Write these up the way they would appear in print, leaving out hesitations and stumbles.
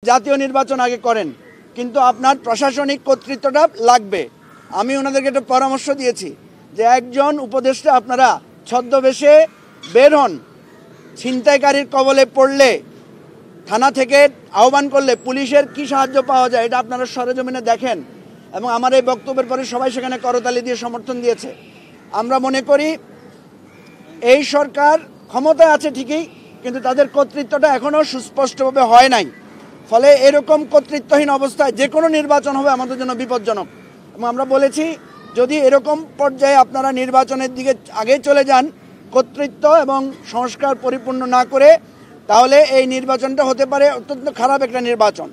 জাতীয় নির্বাচন আগে করেন, কিন্তু আপনার প্রশাসনিক কর্তৃত্বটা লাগবে। আমি ওনাদেরকে একটা পরামর্শ দিয়েছি যে একজন উপদেষ্টা আপনারা ছদ্মবেশে বের হন, ছিনতাইকারীর কবলে পড়লে থানা থেকে আহ্বান করলে পুলিশের কি সাহায্য পাওয়া যায় এটা আপনারা সরেজমিনে দেখেন। এবং আমার এই বক্তব্যের পরে সবাই সেখানে করতালি দিয়ে সমর্থন দিয়েছে। আমরা মনে করি এই সরকার ক্ষমতায় আছে ঠিকই, কিন্তু তাদের কর্তৃত্বটা এখনও সুস্পষ্টভাবে হয় নাই। ফলে এরকম কর্তৃত্বহীন অবস্থায় যে কোনো নির্বাচন হবে আমাদের জন্য বিপজ্জনক। এবং আমরা বলেছি যদি এরকম পর্যায়ে আপনারা নির্বাচনের দিকে আগে চলে যান কর্তৃত্ব এবং সংস্কার পরিপূর্ণ না করে, তাহলে এই নির্বাচনটা হতে পারে অত্যন্ত খারাপ একটা নির্বাচন।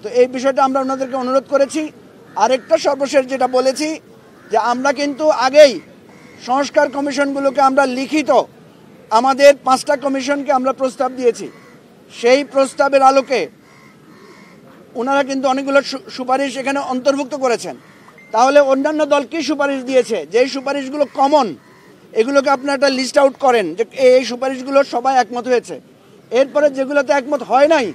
তো এই বিষয়টা আমরা ওনাদেরকে অনুরোধ করেছি। আরেকটা সর্বশেষ যেটা বলেছি যে আমরা কিন্তু আগেই সংস্কার কমিশনগুলোকে আমরা লিখিত আমাদের 5টা কমিশনকে আমরা প্রস্তাব দিয়েছি। সেই প্রস্তাবের আলোকে ওনারা কিন্তু অনেকগুলো সুপারিশ এখানে অন্তর্ভুক্ত করেছেন। তাহলে অন্যান্য দল কি সুপারিশ দিয়েছে, যেই সুপারিশগুলো কমন এগুলোকে আপনারা একটা লিস্ট আউট করেন যে এই সুপারিশগুলো সবাই একমত হয়েছে। এরপরে যেগুলোতে একমত হয় নাই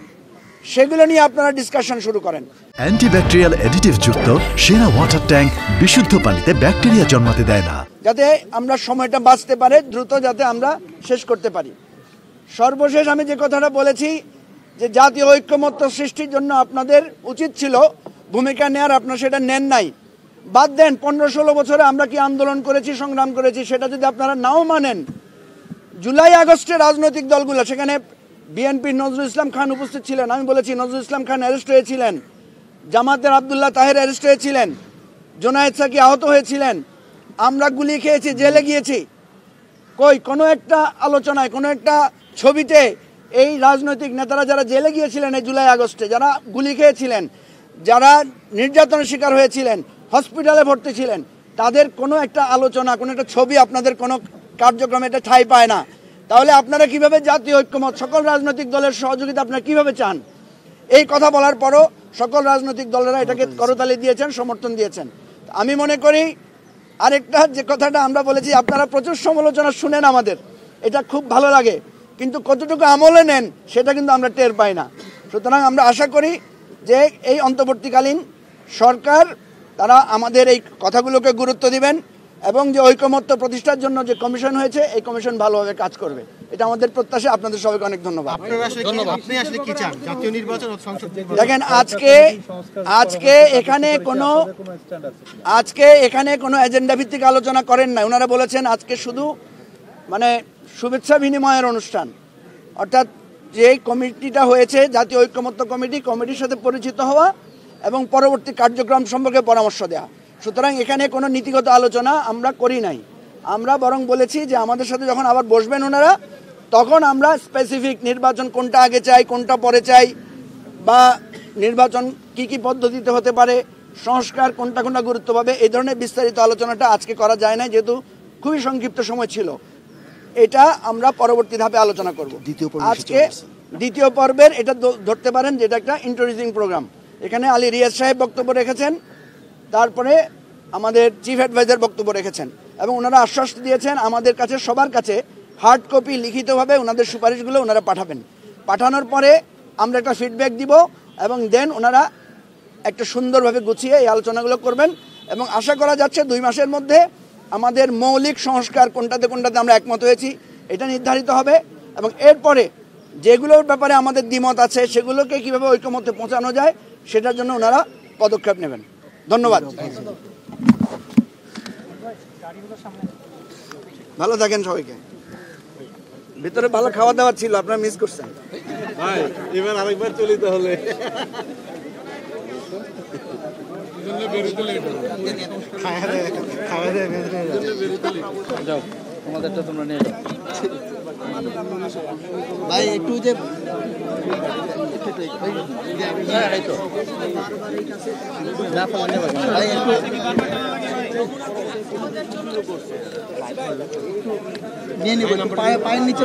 সেগুলো নিয়ে আপনারা ডিসকাশন শুরু করেন। অ্যান্টিব্যাকটেরিয়াল অ্যাডিটিভ যুক্ত সেরা ওয়াটার ট্যাঙ্ক বিশুদ্ধ পানিতে ব্যাকটেরিয়া জন্মাতে দেয় না, যাতে আমরা সময়টা বাঁচতে পারে, দ্রুত যাতে আমরা শেষ করতে পারি। সর্বশেষ আমি যে কথাটা বলেছি যে জাতীয় ঐক্যমত্য সৃষ্টির জন্য আপনাদের উচিত ছিল ভূমিকা নেওয়ার, আপনারা সেটা নেন নাই। বাদ দেন 15-16 বছরে আমরা কি আন্দোলন করেছি, সংগ্রাম করেছি, সেটা যদি আপনারা নাও মানেন, জুলাই আগস্টে রাজনৈতিক দলগুলো, সেখানে বিএনপির নজরুল ইসলাম খান উপস্থিত ছিলেন। আমি বলেছি নজরুল ইসলাম খান অ্যারেস্ট হয়েছিলেন, জামাতের আবদুল্লাহ তাহের অ্যারেস্ট হয়েছিলেন, জোনায়েদ সাকি আহত হয়েছিলেন, আমরা গুলি খেয়েছি, জেলে গিয়েছি। কই কোনো একটা আলোচনায়, কোনো একটা ছবিতে এই রাজনৈতিক নেতারা যারা জেলে গিয়েছিলেন এই জুলাই আগস্টে, যারা গুলি খেয়েছিলেন, যারা নির্যাতনের শিকার হয়েছিলেন, হসপিটালে ভর্তি ছিলেন, তাদের কোনো একটা আলোচনা, কোনো একটা ছবি আপনাদের কোনো কার্যক্রমে এটা ঠাঁই পায় না। তাহলে আপনারা কিভাবে জাতীয় ঐক্যমত, সকল রাজনৈতিক দলের সহযোগিতা আপনারা কিভাবে চান? এই কথা বলার পরও সকল রাজনৈতিক দলেরা এটাকে করতালি দিয়েছেন, সমর্থন দিয়েছেন। আমি মনে করি আরেকটা যে কথাটা আমরা বলেছি, আপনারা প্রচুর সমালোচনা শুনেন আমাদের, এটা খুব ভালো লাগে, কিন্তু কতটুকু আমলে নেন সেটা কিন্তু আমরা টের পাই না। সুতরাং আমরা আশা করি যে এই অন্তর্বর্তীকালীন সরকার তারা আমাদের এই কথাগুলোকে গুরুত্ব দিবেন এবং যে ঐকমত্য প্রতিষ্ঠার জন্য যে কমিশন হয়েছে এই কমিশন ভালোভাবে কাজ করবে, এটা আমাদের প্রত্যাশা। আপনাদের সবাইকে অনেক ধন্যবাদ। দেখেন আজকে এখানে কোনো এজেন্ডা ভিত্তিক আলোচনা করেন না। ওনারা বলেছেন আজকে শুধু মানে শুভেচ্ছা বিনিময়ের অনুষ্ঠান, অর্থাৎ যে কমিটিটা হয়েছে জাতীয় ঐক্যমত্য কমিটির সাথে পরিচিত হওয়া এবং পরবর্তী কার্যক্রম সম্পর্কে পরামর্শ দেওয়া। সুতরাং এখানে কোনো নীতিগত আলোচনা আমরা করি নাই। আমরা বরং বলেছি যে আমাদের সাথে যখন আবার বসবেন ওনারা, তখন আমরা স্পেসিফিক নির্বাচন কোনটা আগে চাই, কোনটা পরে চাই, বা নির্বাচন কি কি পদ্ধতিতে হতে পারে, সংস্কার কোনটা কোনটা গুরুত্ব পাবে, এই ধরনের বিস্তারিত আলোচনাটা আজকে করা যায় না, যেহেতু খুবই সংক্ষিপ্ত সময় ছিল। এটা আমরা পরবর্তী ধাপে আলোচনা করব। আজকে দ্বিতীয় পর্বের এটা ধরতে পারেন যেটা একটা ইন্ট্রোডিউসিং প্রোগ্রাম। এখানে আলী রিয়াজ সাহেব বক্তব্য রেখেছেন, তারপরে আমাদের চিফ অ্যাডভাইজার বক্তব্য রেখেছেন এবং ওনারা আশ্বাস দিয়েছেন আমাদের কাছে, সবার কাছে হার্ড কপি লিখিতভাবে ওনাদের সুপারিশগুলো ওনারা পাঠাবেন। পাঠানোর পরে আমরা একটা ফিডব্যাক দিব এবং দেন ওনারা একটা সুন্দরভাবে গুছিয়ে এই আলোচনাগুলো করবেন এবং আশা করা যাচ্ছে 2 মাসের মধ্যে আমাদের মৌলিক সংস্কার কোনটাতে কোনটাতে আমরা একমত হয়েছি এটা নির্ধারিত হবে এবং এরপরে যেগুলোর ব্যাপারে আমাদের দ্বিমত আছে সেগুলোকে কীভাবে ঐক্যমত্যে পৌঁছানো যায় সেটার জন্য ওনারা পদক্ষেপ নেবেন। ধন্যবাদ। ভালো থাকেন সবাইকে। ভিতরে ভালো খাওয়া দাওয়া ছিল, আপনারা মিস করছেন। এবার আরেকবার চলি তাহলে। যাও তোমাদেরটা তোমরা নিয়ে যাও ভাই, একটু যে নিয়ে নিব, পায়ের নিচে